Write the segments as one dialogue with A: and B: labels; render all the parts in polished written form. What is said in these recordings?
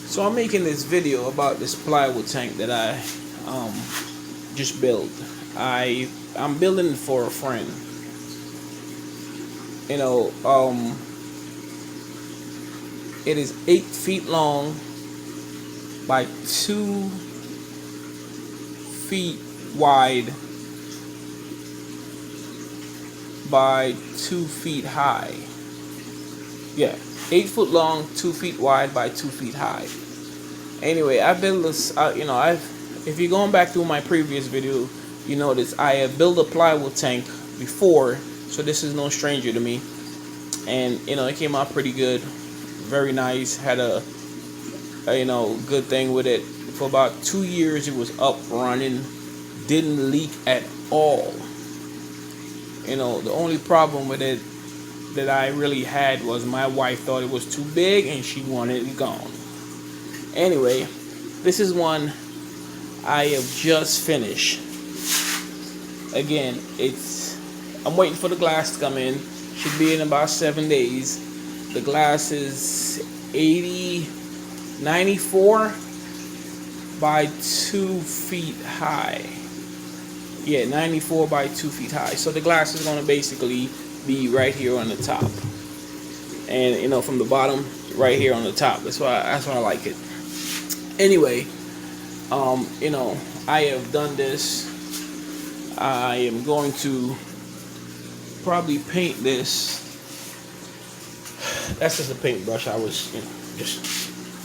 A: So I'm making this video about this plywood tank that I just built. I'm building it for a friend. You know, it is 8 feet long by 2 feet wide by 2 feet high. Yeah, 8 foot long, 2 feet wide by 2 feet high. Anyway, I built this. If you're going back through my previous video, you notice I have built a plywood tank before, so this is no stranger to me. And it came out pretty good, very nice. Had a good thing with it. For about 2 years, it was up running, didn't leak at all. The only problem with it that I really had was my wife thought it was too big and she wanted it gone. Anyway, this is one I have just finished. Again, I'm waiting for the glass to come in. Should be in about 7 days. The glass is 94 by 2 feet high. Yeah, 94 by 2 feet high. So the glass is going to basically be right here on the top, and from the bottom right here on the top. That's why I like it. Anyway, I have done this. I am going to probably paint this. That's just a paintbrush. I was just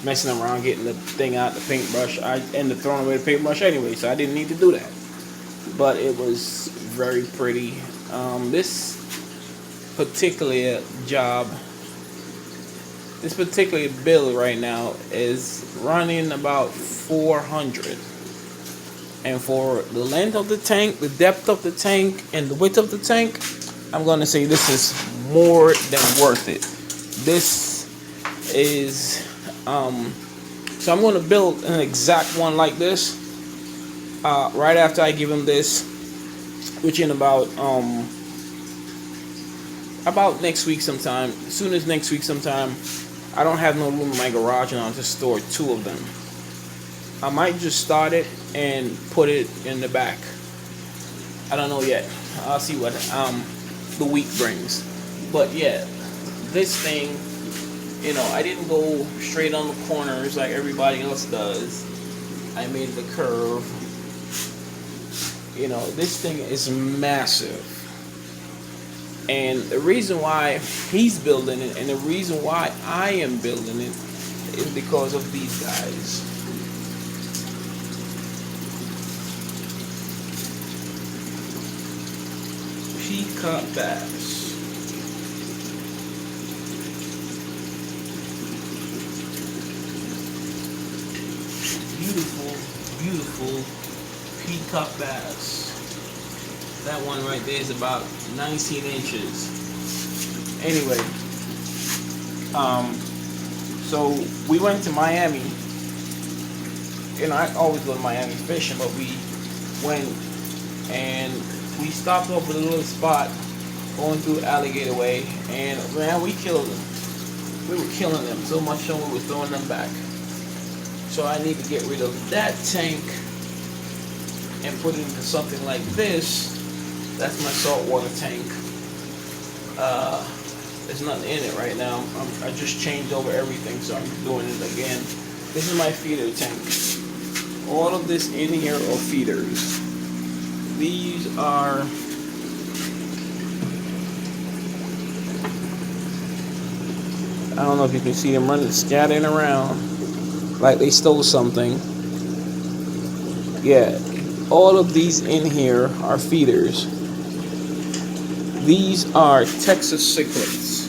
A: messing around getting the thing out, the paintbrush. I ended up throwing away the paintbrush anyway, so I didn't need to do that. But it was very pretty. This particular build right now is running about 400. And for the length of the tank, the depth of the tank, and the width of the tank, I'm going to say this is more than worth it. This is, so I'm going to build an exact one like this right after I give him this, which in about next week sometime. As soon as next week sometime. I don't have no room in my garage, and I'll just store 2 of them. I might just start it and put it in the back. I don't know yet. I'll see what the week brings. But yeah, this thing, I didn't go straight on the corners like everybody else does. I made the curve. This thing is massive. And the reason why he's building it and the reason why I am building it is because of these guys. Peacock bass. Beautiful, beautiful peacock bass. That one right there is about 19 inches. Anyway, so we went to Miami. I always go to Miami fishing, but we went and we stopped off at a little spot going through Alligator Way, and man, we killed them. We were killing them so much so we were throwing them back. So I need to get rid of that tank and put it into something like this. That's my saltwater tank. There's nothing in it right now. I just changed over everything, so I'm doing it again. This is my feeder tank. All of this in here are feeders. These are I don't know if you can see them running, scattering around like they stole something. Yeah, all of these in here are feeders. These are Texas cichlids,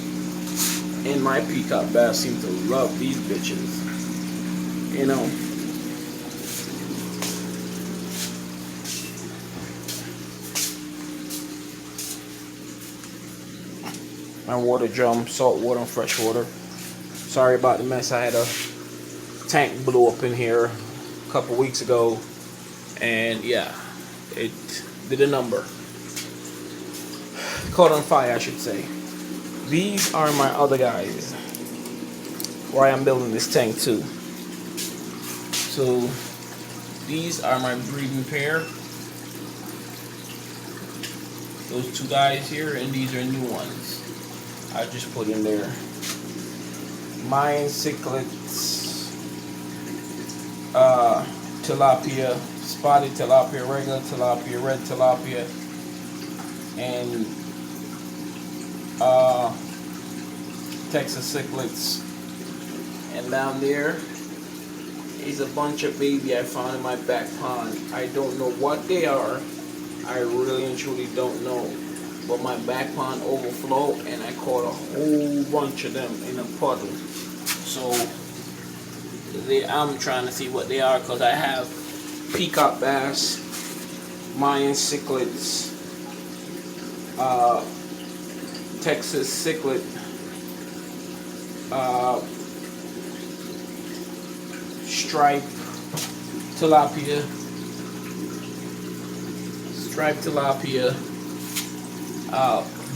A: and my peacock bass seem to love these bitches. My water drum, salt water and fresh water. Sorry about the mess. I had a tank blew up in here a couple weeks ago, and yeah, it did a number. Caught on fire, I should say. These are my other guys where I'm building this tank too. So these are my breeding pair. Those two guys here, and these are new ones I just put in there. Mayan cichlids, tilapia, spotted tilapia, regular tilapia, red tilapia, and Texas cichlids. And down there is a bunch of baby I found in my back pond. I don't know what they are. I really and truly don't know. But my back pond overflowed and I caught a whole bunch of them in a puddle. So I'm trying to see what they are, because I have peacock bass, Mayan cichlids, Texas cichlid, striped tilapia,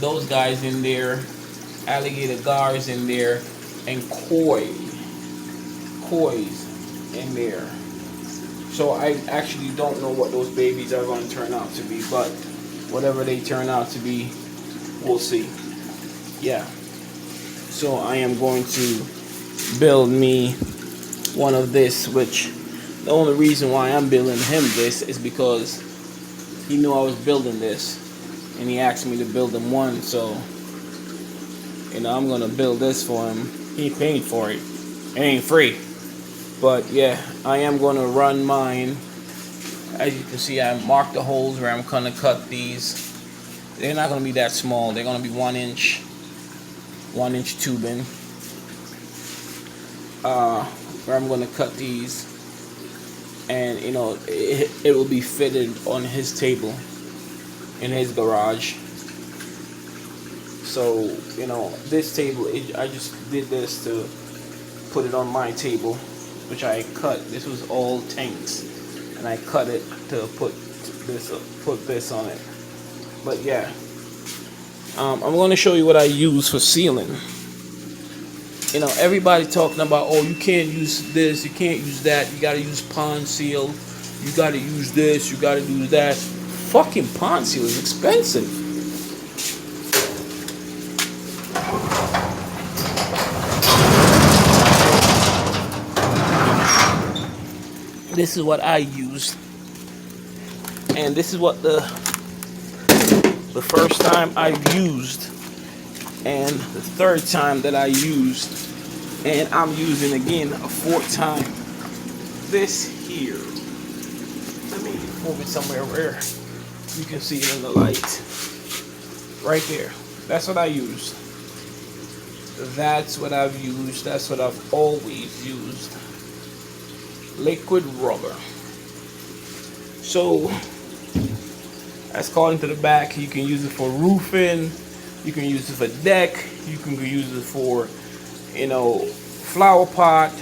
A: those guys in there, alligator gars in there, and koi's in there. So I actually don't know what those babies are going to turn out to be, but whatever they turn out to be, we'll see. Yeah. So I am going to build me one of this, which the only reason why I'm building him this is because he knew I was building this and he asked me to build him one. So, you know, I'm going to build this for him. He paid for it. It ain't free. But yeah, I am going to run mine. As you can see, I marked the holes where I'm going to cut these. They're not going to be that small. They're going to be 1 inch tubing. Where I'm going to cut these. And, you know, it will be fitted on his table in his garage. So, you know, this table, I just did this to put it on my table, which I cut. This was all tanks, and I cut it to put this on it. But yeah, I'm going to show you what I use for sealing. You know, everybody talking about, oh, you can't use this, you can't use that, you got to use pond seal, you got to use this, you got to do that. Fucking pond seal is expensive. This is what I used, and this is what the first time I used, and the third time that I used, and I'm using again a fourth time. This here, let me move it somewhere where you can see it in the light. Right there. That's what I used. That's what I've used. That's what I've always used. Liquid rubber. So, that's called into the back. You can use it for roofing. You can use it for deck. You can use it for, you know, flower pot.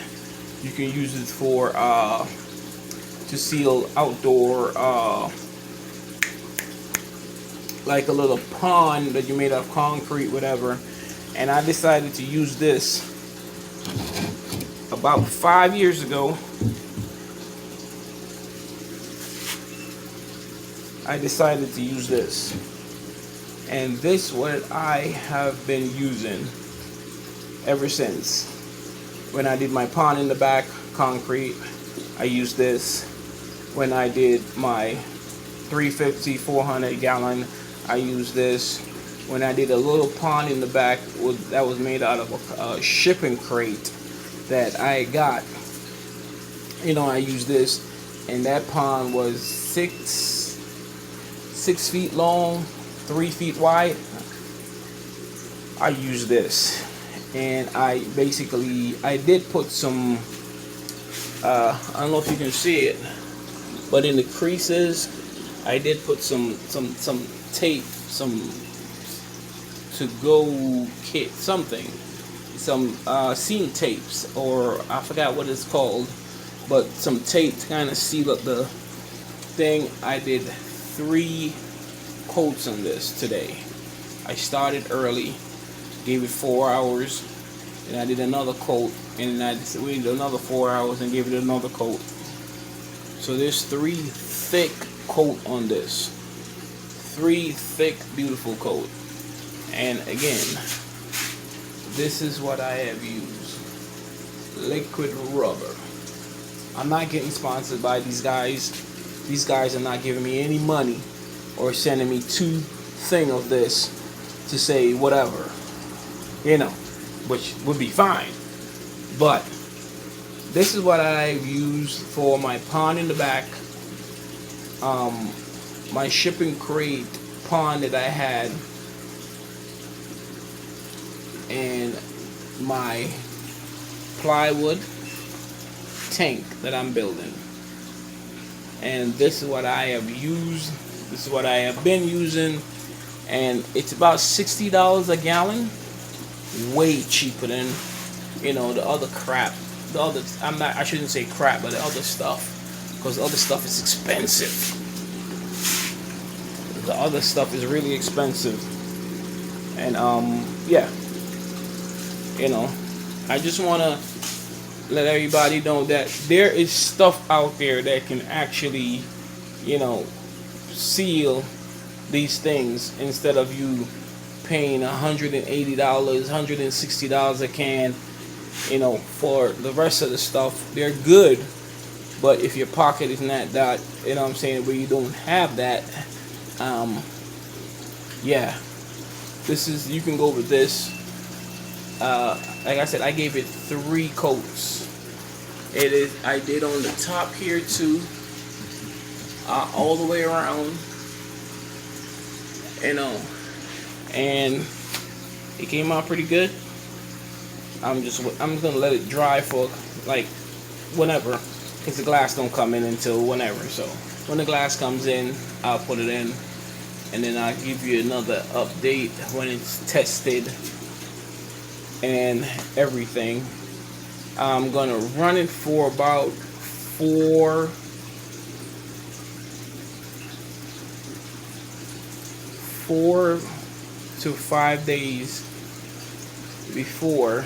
A: You can use it for to seal outdoor, like a little pond that you made out of concrete, whatever. And I decided to use this about 5 years ago. I decided to use this, and this what I have been using ever since. When I did my pond in the back, concrete, I used this. When I did my 350, 400 gallon, I used this. When I did a little pond in the back that was made out of a shipping crate that I got, you know, I used this, and that pond was 6 feet long, 3 feet wide. I used this, and I did put some, I don't know if you can see it, but in the creases, I did put some tape, some to-go kit, something, some seam tapes, or I forgot what it's called, but some tape to kind of seal up the thing. I did 3 coats on this today. I started early, gave it 4 hours, and I did another coat, and I waited another 4 hours and gave it another coat. So there's 3 thick coat on this. 3 thick, beautiful coat. And again, this is what I have used. Liquid rubber. I'm not getting sponsored by these guys. These guys are not giving me any money or sending me 2 thing of this to say whatever, you know, which would be fine. But this is what I've used for my pond in the back, my shipping crate pond that I had, and my plywood tank that I'm building. And this is what I have used. This is what I have been using, and it's about $60 a gallon. Way cheaper than, you know, the other crap. The other, I shouldn't say crap, but the other stuff, because the other stuff is expensive. The other stuff is really expensive, and yeah, you know, I just want to let everybody know that there is stuff out there that can actually, you know, seal these things instead of you paying $180, $160 a can, you know, for the rest of the stuff. They're good, but if your pocket is not that, you know what I'm saying, where you don't have that, yeah, this is, you can go with this. Like I said, I gave it 3 coats. It is, I did on the top here too, all the way around, you know, and it came out pretty good. I'm gonna let it dry for like whenever, because the glass don't come in until whenever. So when the glass comes in, I'll put it in, and then I'll give you another update when it's tested and everything. I'm gonna run it for about 4 to 5 days before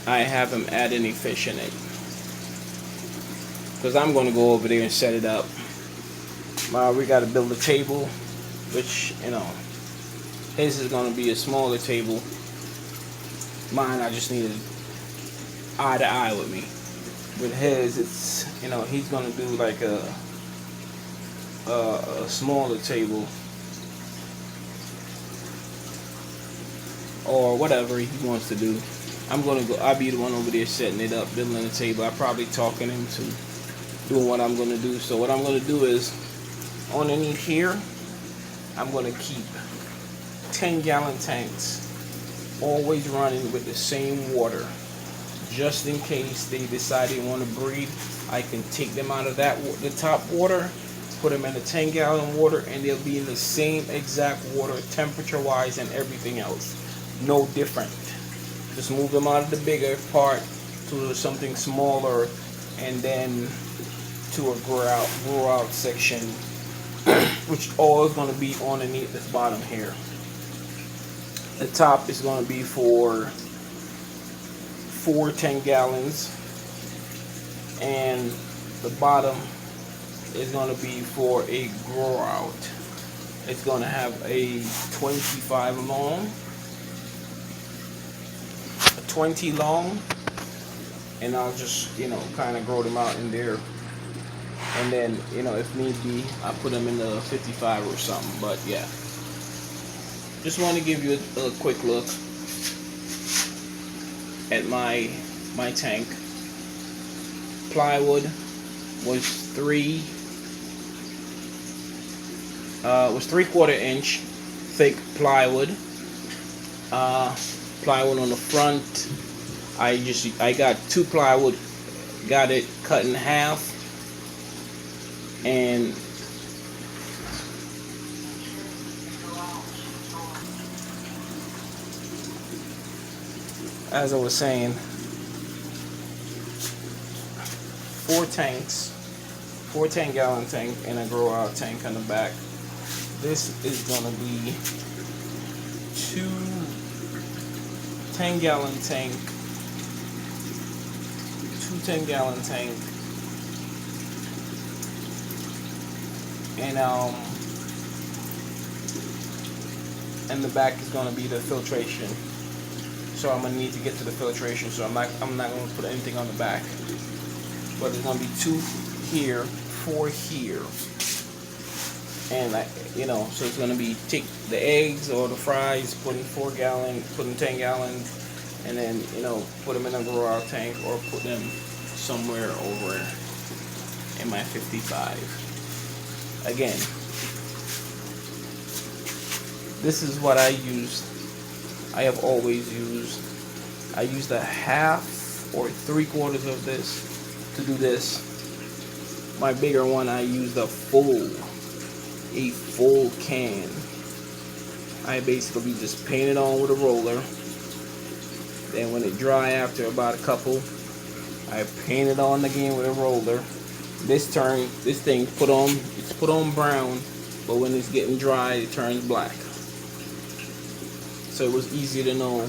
A: I have him add any fish in it, because I'm going to go over there and set it up. We got to build a table, which, you know, his is going to be a smaller table. Mine, I just needed eye to eye with me. With his, it's, you know, he's going to do like a smaller table, or whatever he wants to do. I'll be the one over there setting it up, building the table. I'm probably talking him to doing what I'm going to do. So what I'm going to do is, underneath here, I'm going to keep 10-gallon tanks, always running with the same water, just in case they decide they want to breed. I can take them out of that, the top water, put them in the 10-gallon water, and they'll be in the same exact water, temperature-wise and everything else. No different. Just move them out of the bigger part to something smaller, and then to a grow out section, which all is going to be underneath this bottom here. The top is going to be for 4 10-gallons, and the bottom is going to be for a grow out. It's going to have a 25 long, a 20 long, and I'll just, you know, kind of grow them out in there. And then, you know, if need be, I put them in the 55 or something. But yeah, just want to give you a quick look at my tank. Plywood was 3/4 inch thick plywood. Plywood on the front. I got 2 plywood, got it cut in half. And as I was saying, 4 tanks, 4 10-gallon tank and a grow out tank on the back. this is gonna be two 10-gallon tank, two 10-gallon tank, and the back is gonna be the filtration. So I'm gonna need to get to the filtration. So I'm not gonna put anything on the back, but there's gonna be 2 here, 4 here, and so it's gonna be take the eggs or the fries, putting 4-gallon, putting 10-gallon, and then put them in a grow out tank or put them somewhere over in my 55. Again, this is what I use. I have always used. I used a half or 3/4 of this to do this. My bigger one, I used a full can. I basically just paint it on with a roller. Then when it dry after about a couple, I paint it on again with a roller. This thing put on brown, but when it's getting dry, it turns black. So it was easy to know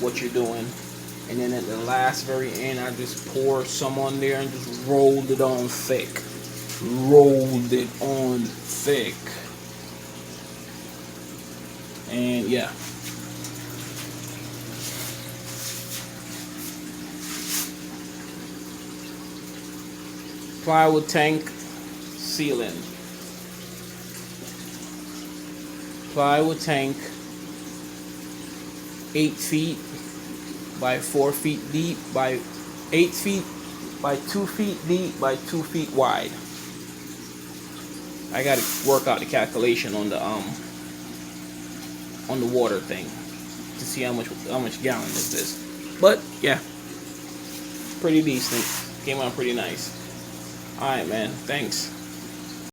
A: what you're doing. And then at the very end, I just poured some on there and just rolled it on thick. And yeah. Plywood tank ceiling. Plywood tank, 8 feet by 4 feet deep by 8 feet by 2 feet deep by 2 feet wide. I gotta work out the calculation on the water thing to see how much gallon is this. But yeah, pretty decent. Came out pretty nice. Alright, man. Thanks.